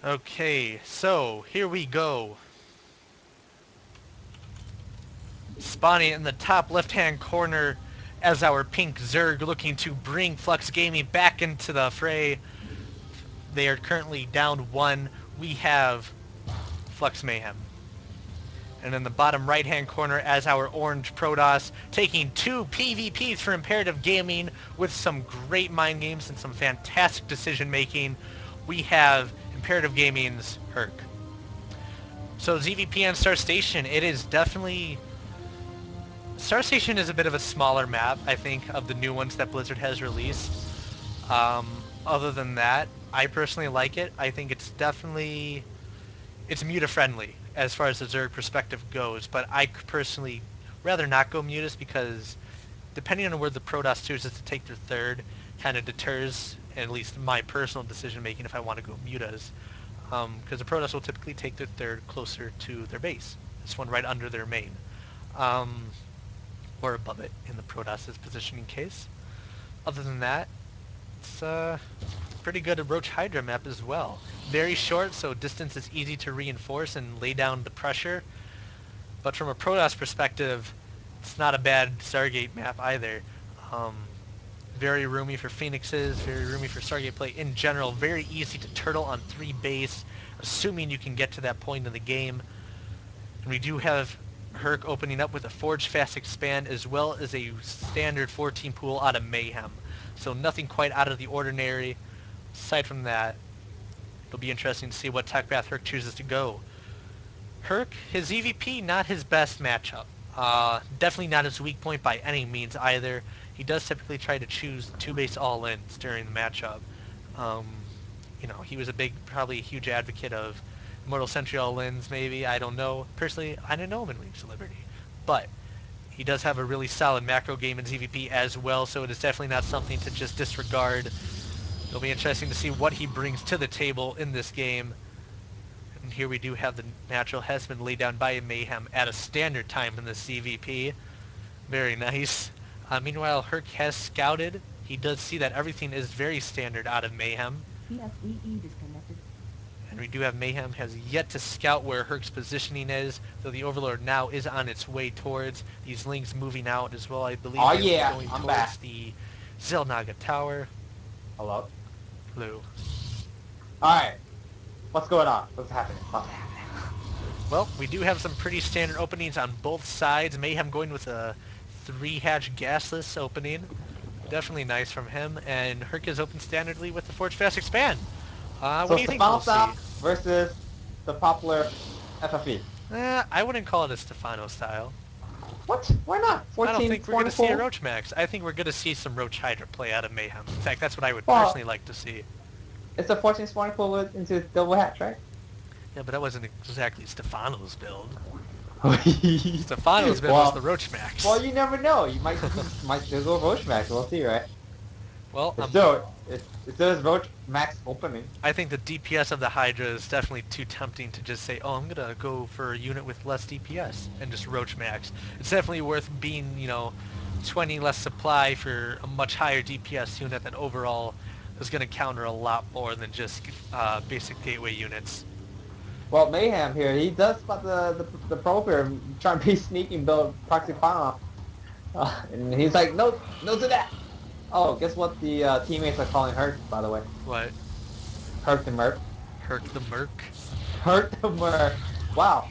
Okay, so here we go. Spawning in the top left-hand corner as our pink Zerg looking to bring Flux Gaming back into the fray. They are currently down one. We have Flux Mayhem. And in the bottom right-hand corner as our orange Protoss taking two PvPs for Imperative Gaming with some great mind games and some fantastic decision making, we have Imperative Gaming's Herc. So ZVP on Star Station, it is definitely... Star Station is a bit of a smaller map, I think, of the new ones that Blizzard has released. Other than that, I personally like it. I think it's definitely... It's Muta-friendly as far as the Zerg perspective goes, but I personally rather not go Mutas because depending on where the Protoss chooses to take their third, kind of deters, at least my personal decision making if I want to go Mutas. Because the Protoss will typically take their third closer to their base. This one right under their main. Um, or above it in the Protoss's positioning case. Other than that, it's pretty good Roach Hydra map as well. Very short, so distance is easy to reinforce and lay down the pressure. But from a Protoss perspective, it's not a bad Stargate map either. Um, very roomy for Phoenixes, very roomy for Stargate play in general. Very easy to turtle on 3 base, assuming you can get to that point in the game. And we do have Herc opening up with a Forge Fast Expand as well as a standard 14 pool out of Mayhem. So nothing quite out of the ordinary. Aside from that, it'll be interesting to see what tech path Herc chooses to go. Herc, his EVP, not his best matchup. Definitely not his weak point by any means either. He does typically try to choose 2-base all-ins during the matchup. Um, he was probably a huge advocate of Immortal Sentry all-ins, maybe. I don't know. Personally, I didn't know him in Wings of Liberty. But he does have a really solid macro game in ZVP as well, so it is definitely not something to just disregard. It'll be interesting to see what he brings to the table in this game. And here we do have the natural has been laid down by Mayhem at a standard time in the CVP. Very nice. Meanwhile, Herc has scouted. He does see that everything is very standard out of Mayhem. PFEE disconnected. And we do have Mayhem has yet to scout where Herc's positioning is, though the Overlord now is on its way towards. These links moving out as well. I believe Oh they will be yeah, going I'm towards back. the Zelnaga Tower. Hello. Blue. All right. What's going on? What's happening? What's happening? Well, we do have some pretty standard openings on both sides. Mayhem going with a 3-hatch gasless opening. Definitely nice from him. And Herc is open standardly with the Forge Fast Expand. What So do you think Stefano we'll see? style versus the popular FFE. I wouldn't call it a Stefano style. What? Why not? I don't 14 think we're going to spawning see a pool? Roach Max. I think we're going to see some Roach Hydra play out of Mayhem. In fact, that's what I would personally Well, like to see. it's a 14 spawning pool into double hatch, right? Yeah, but that wasn't exactly Stefano's build. Stefano's build was the well, Roach well, Max. you never know. You might still go Roach Max. We'll see, right? Well, It's still his Roach Max opening. I think the DPS of the Hydra is definitely too tempting to just say, oh, I'm going to go for a unit with less DPS and just Roach Max. It's definitely worth being, 20 less supply for a much higher DPS unit that overall is going to counter a lot more than just basic gateway units. Well, Mayhem here, he does spot the pro player trying to be sneaky and build proxy farm. And he's like, no, no to that. Oh, guess what the teammates are calling Herc, by the way? What? Herc the Merc. Herc the Merc? Herc the Merc. Wow.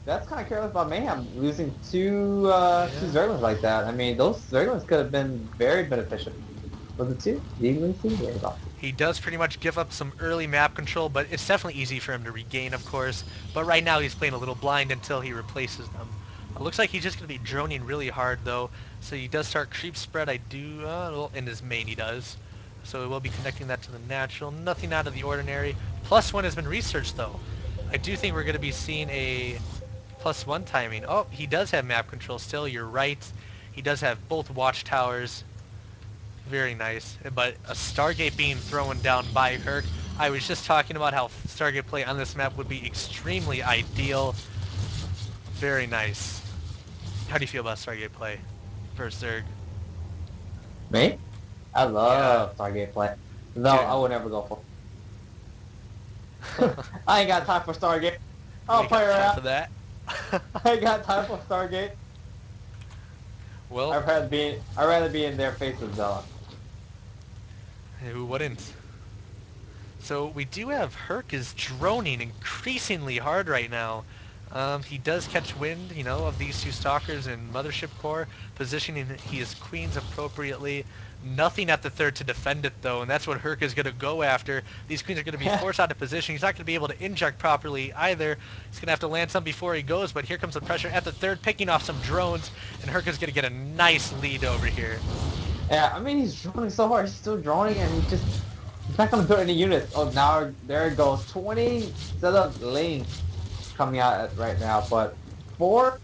That's kind of careless about Mayhem losing two Yeah. Zerglings like that. I mean, those Zerglings could have been very beneficial. Was it two? The Eaglings two? There you go. He does pretty much give up some early map control, but it's definitely easy for him to regain, of course. But right now he's playing a little blind until he replaces them. Looks like he's just going to be droning really hard, though. So he does start creep spread. Well, in his main he does. So we'll be connecting that to the natural. Nothing out of the ordinary. +1 has been researched, though. I do think we're going to be seeing a +1 timing. Oh, he does have map control still. You're right. He does have both watchtowers. Very nice. But a Stargate being thrown down by Herc. I was just talking about how Stargate play on this map would be extremely ideal. Very nice. How do you feel about Stargate play versus Zerg? Me? I Yeah, love Stargate play. No, dude. I would never go I ain't got time for Stargate. You I'll ain't play got time around. for that. I ain't got time for Stargate. Well, I'd rather be in their face with Zella. who wouldn't? So we do have Herc is droning increasingly hard right now. He does catch wind, of these two stalkers in Mothership Core, positioning his queens appropriately. Nothing at the third to defend it though, and that's what Herc is going to go after. These queens are going to be forced out of position. He's not going to be able to inject properly either. He's going to have to land some before he goes, but here comes the pressure at the third, picking off some drones, and Herc is going to get a nice lead over here. Yeah, I mean he's droning so hard. He's still droning, and he's not gonna build any units. Oh, now there it goes. 20 set of lanes coming out right now, but four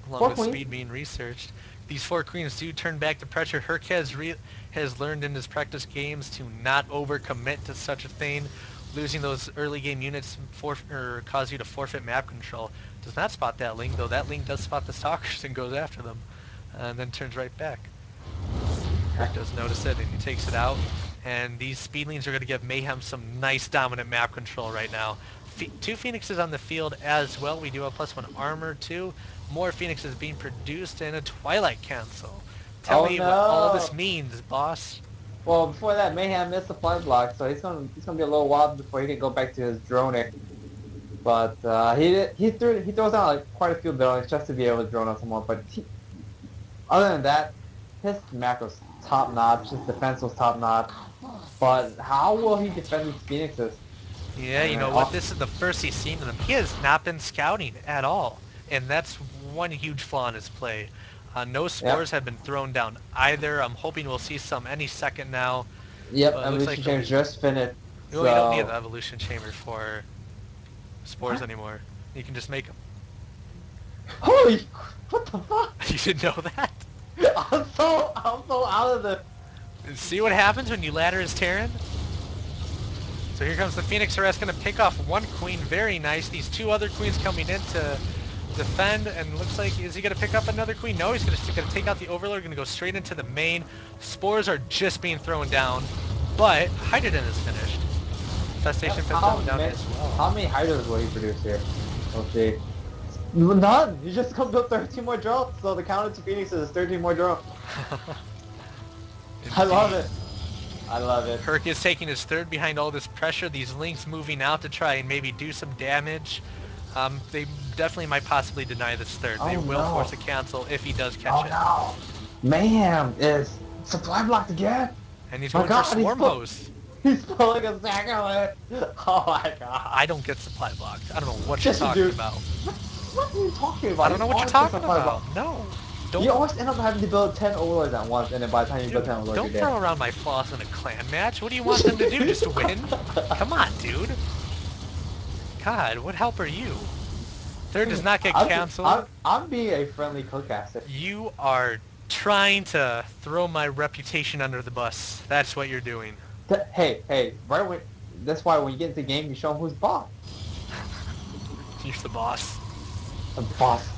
Along four with queens. speed being researched. These four queens do turn back the pressure. Herc has learned in his practice games to not overcommit to such a thing. Losing those early game units cause you to forfeit map control. Does not spot that Ling, though that Ling does spot the stalkers and goes after them. And then turns right back. Herc does notice it and he takes it out. And these speedlings are going to give Mayhem some nice dominant map control right now. Two Phoenixes on the field as well. We do have +1 armor too. More Phoenixes being produced and a Twilight cancel. Tell Oh me what all this no! means, boss. Well, before that, Mayhem missed the flight block, so he's gonna be a little while before he can go back to his droning. But he throws out like quite a few buildings just to be able to drone on someone. But other than that, his macro's top notch. His defense was top notch. But how will he defend these Phoenixes? Yeah, you And know what? This is the first he's seen of them. He has not been scouting at all. And that's one huge flaw in his play. No yep, spores have been thrown down either. I'm hoping we'll see some any second now. yep. But it looks Evolution like they'll Chamber be... just finished. Well, you don't need the So evolution chamber for spores what? anymore. You can just make them. Holy, what the fuck? You didn't know that? I'm so out of this. See what happens when you ladder his Terran? So here comes the Phoenix Harass going to pick off one queen. Very nice. These two other queens coming in to defend. And looks like, is he going to pick up another queen? No, he's going to take out the Overlord. Going to go straight into the main. Spores are just being thrown down. But Hydrogen is finished. Infestation Yep. been thrown down as How well. many hydras will he produce here? We'll see. None. He just comes up 13 more drones. So the counter to Phoenix is 13 more drones. I love Indeed. it. I love it. Herc is taking his third behind all this pressure. These links moving out to try and maybe do some damage. They definitely might possibly deny this third. They Oh will force no. a cancel if he does catch Oh it. no. Mayhem is supply blocked again. And he's My going for God, Swarm Hose. he's pulling a sacrilege. Oh my God. I don't get supply blocked. I don't know what you're Yes, you talking do. about. What are you talking I about? don't You know what you're always get talking supply blocked. about. No. You Don't, always end up having to build 10 overlords at once, and then by the time you build dude, 10 overlords, you're don't dead. throw around my flaws in a clan match. What do you want them to do? Just win? Come on, dude. God, what help are you? Third does not get canceled. I'm being a friendly cookcaster. You are trying to throw my reputation under the bus. That's what you're doing. Hey, right when that's why when you get into the game, you show them who's boss. You're the boss. Boss.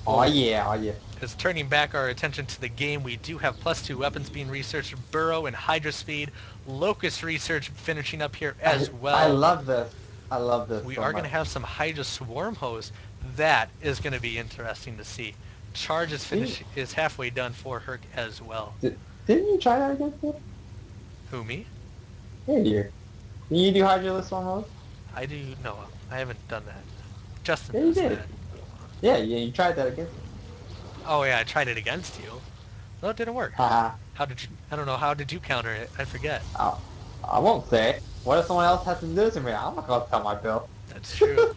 Oh Well, yeah, oh yeah. as turning back our attention to the game, we do have +2 weapons being researched, Burrow and Hydra Speed, Locust research finishing up here as I well. love this. I love this We so are going to much. have some Hydra Swarm Hose. That is going to be interesting to see. Charge is Didn't is halfway done for Herc as well. didn't you try that against me? Who, me? Yeah, you. Didn't you do Hydroless almost? I do... No, I haven't done that. Justin Yeah, you does did. that. Yeah, you tried that against me. Oh yeah, I tried it against you. No, it didn't work. Haha. How did you... I don't know, how did you counter it? I forget. I, I won't say. What if someone else has to do it to me? I'm not gonna tell my bill. That's true.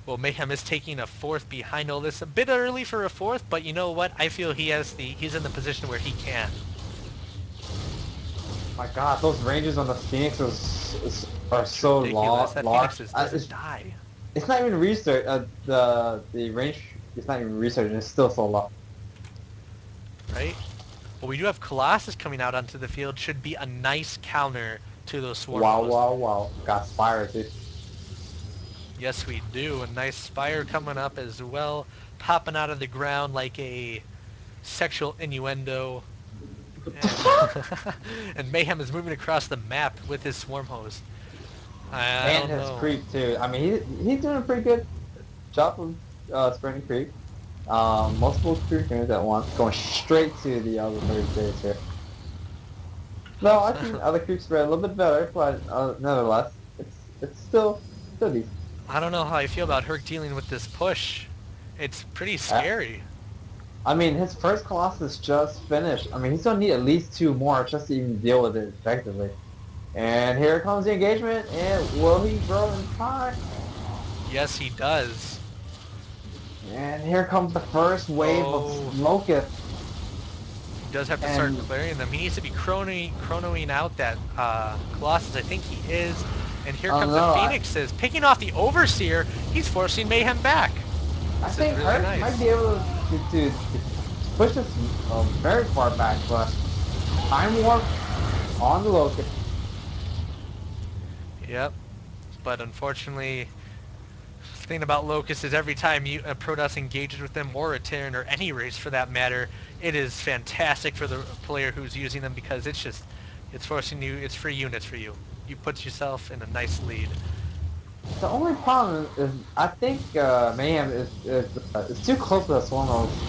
Well, Mayhem is taking a fourth behind all this. A bit early for a fourth, but you know what? I feel he's in the position where he can. My God, those ranges on the Phoenix are It's so ridiculous. That large. Phoenix just doesn't It's die, it's not even research. The range is not even research, and it's still so low. right? Well, we do have Colossus coming out onto the field. Should be a nice counter to those Swarm Wow, Hosts. wow, wow. Got Spire too. Yes, we do. A nice Spire coming up as well. Popping out of the ground like a sexual innuendo. What the And, fuck? and Mayhem is moving across the map with his Swarm Host. I and don't his know. creep too. I mean, he's doing a pretty good job of spreading creep. Multiple creep units at once, going straight to the other base here. No, I've seen other creep spread a little bit better, but nevertheless, it's still decent. I don't know how I feel about Herc dealing with this push. It's pretty Uh, scary. I mean, his first Colossus just finished. I mean, he's gonna need at least two more just to even deal with it effectively. And here comes the engagement, and will he grow in time? Yes, he does. And here comes the first wave of Oh, locusts. he does have to start And clearing them. He needs to be chronoing out that Colossus. I think he is. And here I don't comes the know. Phoenixes. Picking off the Overseer, he's forcing Mayhem back. I This is think really Herc might nice. be able to push this very far back, but time warp on the locust. Yep. But unfortunately, the thing about Locust is every time a Protoss engages with them, or a Terran, or any race for that matter, it is fantastic for the player who's using them because it's forcing you, it's free units for you. You put yourself in a nice lead. The only problem is I think Mayhem is too close to the swarm host.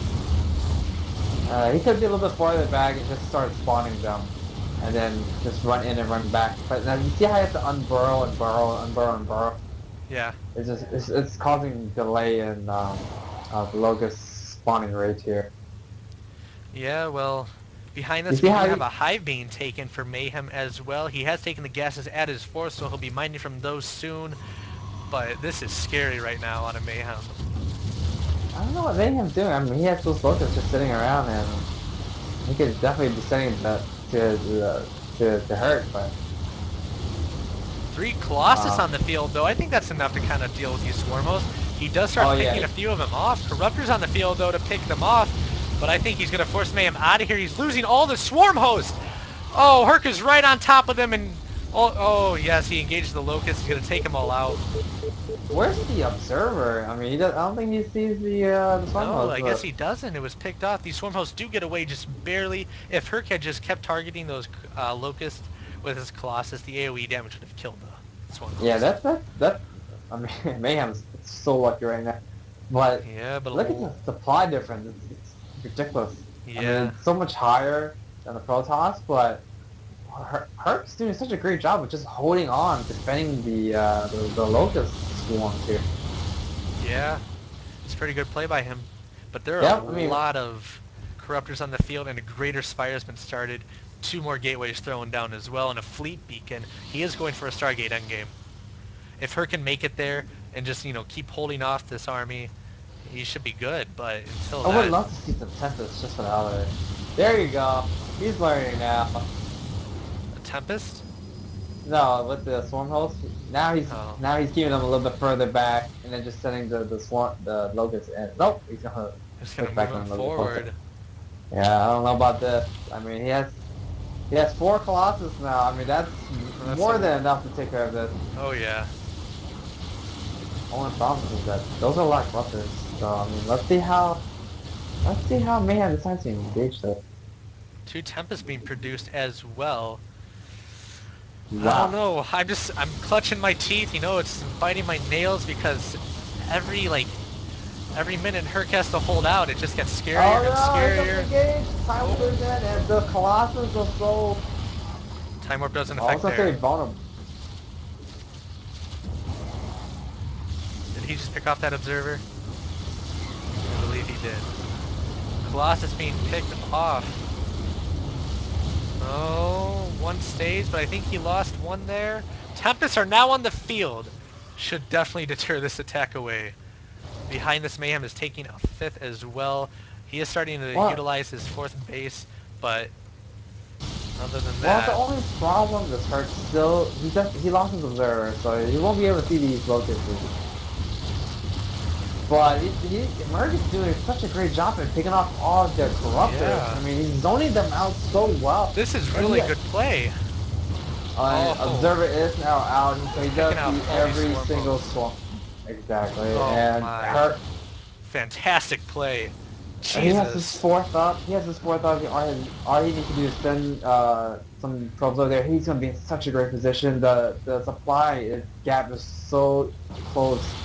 He could be a little bit farther back and just start spawning them, and then just run in and run back. But now you see how he has to unburrow and burrow, unburrow and burrow. Yeah. It's causing delay in the locust spawning rate here. Yeah, well, behind You us see we do how have he a hive being taken for Mayhem as well. He has taken the gases at his force, so he'll be mining from those soon. But this is scary right now on a Mayhem. I don't know what Mayhem's doing. I mean, he has those locusts just sitting around, and he could definitely be sending that to hurt. But Three Colossus uh, on the field, though. I think that's enough to kind of deal with these Swarm hosts. He does start oh picking yeah, a few of them off. Corruptor's on the field, though, to pick them off. But I think he's going to force Mayhem out of here. He's losing all the Swarm hosts. Oh, Herc is right on top of them. And oh yes, he engaged the Locust. He's going to take them all out. where's the observer? I mean, I don't think he sees the swarm No, host, I guess but he doesn't. It was picked off. These Swarm hosts do get away just barely. If Herc had just kept targeting those Locusts with his Colossus, the AoE damage would have killed the Swarm yeah, host. that. I mean, Mayhem's so lucky right now. But Yeah, but look at the supply difference. It's ridiculous. I mean, yeah. it's so much higher than the Protoss, but Herc's doing such a great job of just holding on, defending the Locust swarms here. Yeah, it's a pretty good play by him. But there are a Yep, I mean, lot of corruptors on the field, and a greater spire has been started. Two more gateways thrown down as well, and a fleet beacon. He is going for a Stargate endgame. If Her can make it there and just keep holding off this army, he should be good. But until I would that, love to see some Tempest just for the hell of it. There you go. He's learning now. a Tempest. No, with the swarm host, Oh, now he's keeping them a little bit further back, and then just sending the locust in. Nope, he's gonna just gonna push move back in him a little bit closer. forward. Yeah, I don't know about this. I mean, he has four Colossus now. I mean, that's That's more a. than enough to take care of this. Oh yeah. Only problem is that those are a lot of corruptors. So I mean, let's see how Mayhem decides to engage this. Two Tempests being produced as well. I don't Wow. know. I'm clutching my teeth. It's biting my nails because every like every minute Herc has to hold out, it just gets Oh scarier and no, here comes the scarier. engage. Time Oh, Wizard in, and the Colossus are so, Time Warp doesn't I was affect gonna there. say vulnerable. Did he just pick off that Observer? I believe he did. Colossus being picked off. Oh, one stays, but I think he lost one there. Tempests are now on the field. Should definitely deter this attack away. Behind this Mayhem is taking a fifth as well. He is starting to What? utilize his fourth base, but other than Well, the that, only problem is Hurt still he lost his observer, so he won't be able to see these locusts. But Merc is doing such a great job at picking off all of the corruptors. yeah. I mean, he's zoning them out so well. This is And really good play. Oh, Observer is now out, and so he picking does off see all these every swarm single hosts. swarm. Exactly, Oh and my. Hurt Fantastic play. He has his Jesus. fourth up. He has his fourth up. All he needs to do is send some probes over there. He's gonna be in such a great position. The supply gap is so close.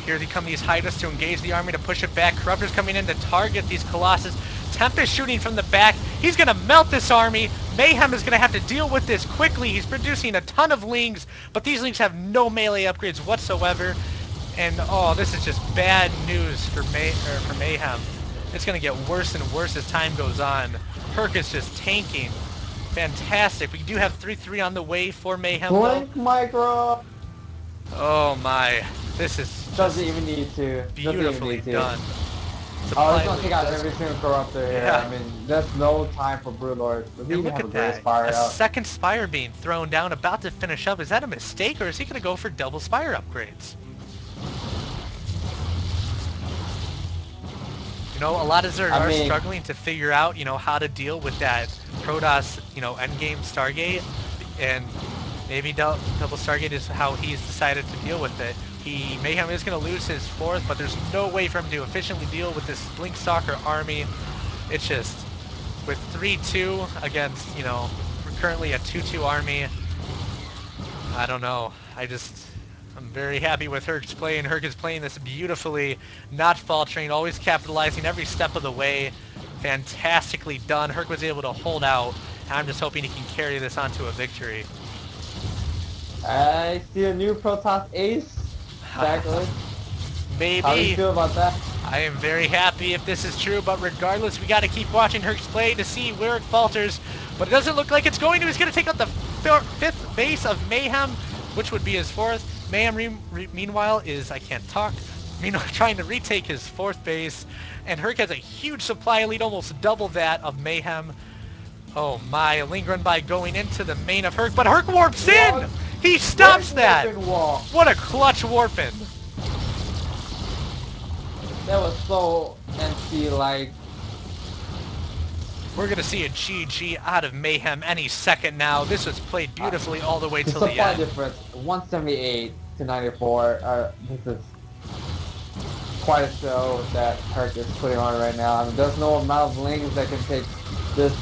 Here they come these Hydras to engage the army to push it back. Corruptor's coming in to target these Colossus. Tempest shooting from the back. He's going to melt this army. Mayhem is going to have to deal with this quickly. He's producing a ton of Lings, but these Lings have no melee upgrades whatsoever. And oh, this is just bad news for Mayhem. It's going to get worse and worse as time goes on. Herc is just tanking. Fantastic. We do have 3-3 on the way for Mayhem, though. Blink micro Oh my. This is doesn't just even need to. Doesn't even beautifully need to. done. Oh, he's Supply gonna leak take out does. every single corruptor here. Yeah. I mean, there's no time for Broodlords. Does he And even look have a at great that. spire A out? second Spire being thrown down, about to finish up. Is that a mistake, or is he going to go for double Spire upgrades? You know, a lot of Zerg I are mean, struggling to figure out, how to deal with that Protoss, endgame Stargate, and maybe double Stargate is how he's decided to deal with it. Mayhem is going to lose his fourth, but there's no way for him to efficiently deal with this Blinkstalker army. It's just, with 3-2 against, currently a 2-2 army, I don't know. I'm very happy with Herc's play, and Herc is playing this beautifully, not faltering, always capitalizing every step of the way. Fantastically done. Herc was able to hold out, and I'm just hoping he can carry this onto a victory. I see a new Protoss ace back list. How do you Maybe. feel about that? I am very happy if this is true, but regardless, we got to keep watching Herc's play to see where it falters. But it doesn't look like it's going to. He's going to take out the fifth base of Mayhem, which would be his fourth. Mayhem, meanwhile, I can't talk, meanwhile trying to retake his fourth base. And Herc has a huge supply lead, almost double that of Mayhem. Oh my, a Ling run by going into the main of Herc, but Herc warps in! What? He Great stops that! warping wall. What a clutch warp in! That was so NC-like. We're going to see a GG out of Mayhem any second now. This was played Uh, beautifully all the way the till the supply end. difference, 178 to 94. This is quite a show that Herc is putting on right now. I mean, there's no amount of lings that can take this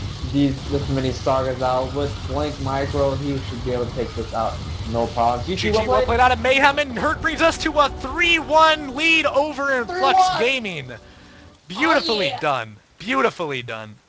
many sagas out. With Blink Micro, he should be able to take this out. No problem. GG, well GG well played. played out of Mayhem, and Herc brings us to a 3-1 lead over in Flux 3-1. Gaming. Oh Beautifully yeah. done. Beautifully done.